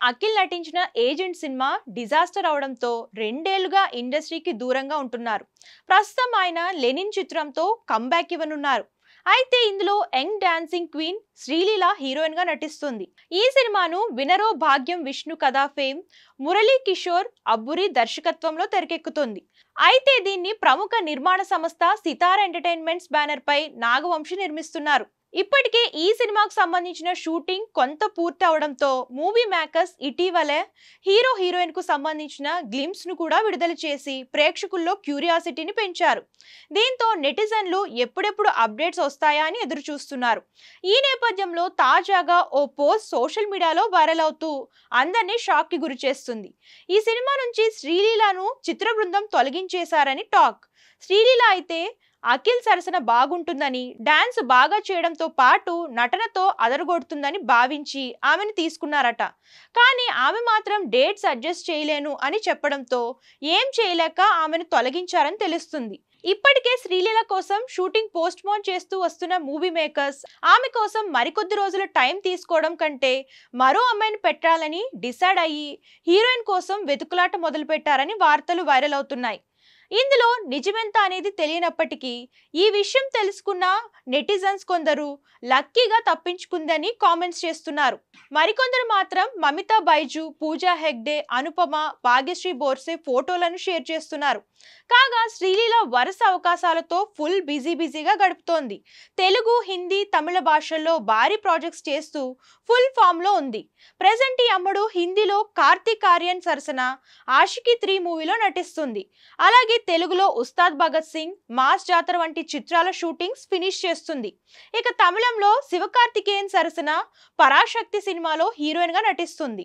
అఖిల్ నటించిన agent cinema disaster అవడంతో రెండేళ్లుగా ఇండస్ట్రీకి దూరంగా ఉంటున్నారు. ప్రస్తుతం ఆయన లెనిన్ చిత్రంతో కంబ్యాక్ ఇవ్వనున్నారు. అయితే ఇందులో young dancing queen Sreeleela heroine గా నటిస్తుంది. ఈ సినిమాను వినరో భాగ్యం విష్ణు కథా ఫేమ్ మురళీ కిషోర్ అబ్బురి దర్శకత్వంలో తెరకెక్కుతుంది. అయితే దీన్ని ప్రముఖ నిర్మాణ సంస్థ సితారా ఎంటర్టైన్మెంట్స్ బ్యానర్ పై నాగవంశి నిర్మిస్తున్నారు. ఇప్పటికే ఈ సినిమాకు సంబంధించిన షూటింగ్ కొంత పూర్తి అవడంతో మూవీ మేకర్స్ ఇటీవలే హీరో హీరోయిన్ కు సంబంధించిన గ్లిమ్స్ ను కూడా విడుదల చేసి ప్రేక్షకుల్లో క్యూరియాసిటీని పెంచారు. దీంతో నెటిజన్లు ఎప్పుడెప్పుడు అప్డేట్స్ వస్తాయా అని ఎదురు చూస్తున్నారు. ఈ నేపథ్యంలో తాజాగా ఓ పోస్ట్ సోషల్ మీడియాలో వైరల్ అవుతూ అందరినీ షాక్ కి గురి చేస్తుంది. ఈ సినిమా నుంచి శ్రీలీలను చిత్ర బృందం తొలగించేశారని టాక్. శ్రీలీల అయితే అఖిల్ సరసన బాగుంటుందని, డాన్స్ బాగా చేయడంతో పాటు నటనతో అదరగొడుతుందని భావించి ఆమెను తీసుకున్నారట. కానీ ఆమె మాత్రం డేట్స్ అడ్జస్ట్ చేయలేను అని చెప్పడంతో ఏం చేయలేక ఆమెను తొలగించారని తెలుస్తుంది. ఇప్పటికే శ్రీలీల కోసం షూటింగ్ పోస్ట్ పోన్ చేస్తూ వస్తున్న మూవీ మేకర్స్ ఆమె కోసం మరికొద్ది రోజుల టైం తీసుకోవడం కంటే మరో అమ్మాయిని పెట్టాలని డిసైడ్ అయ్యి హీరోయిన్ కోసం వెతుకులాట మొదలు పెట్టారని వార్తలు వైరల్ అవుతున్నాయి. ఇందులో నిజమెంత అనేది తెలియనప్పటికీ ఈ విషయం తెలుసుకున్న నెటిజన్స్ కొందరు లక్కీగా తప్పించుకుందని కామెంట్స్ చేస్తున్నారు. మరికొందరు మాత్రం మమితా బైజు, పూజా హెగ్డే, అనుపమ, భాగ్యశ్రీ బోర్సే ఫోటోలను షేర్ చేస్తున్నారు. కాగా శ్రీలీల వరుస అవకాశాలతో ఫుల్ బిజీగా గడుపుతోంది. తెలుగు, హిందీ, తమిళ భాషల్లో భారీ ప్రాజెక్ట్స్ చేస్తూ ఫుల్ ఫామ్ లో ఉంది. ప్రెజెంట్ ఈ అమ్మడు హిందీలో కార్తీక్ ఆర్యన్ సరసన ఆషికీ 3 మూవీలో నటిస్తుంది. అలాగే తెలుగులో ఉస్తాద్ భగత్ సింగ్, మాస్ జాతర వంటి చిత్రాల షూటింగ్స్ ఫినిష్ చేస్తుంది. ఇక తమిళంలో శివకార్తికేయన్ సరసన పరాశక్తి సినిమాలో హీరోయిన్ గా నటిస్తుంది.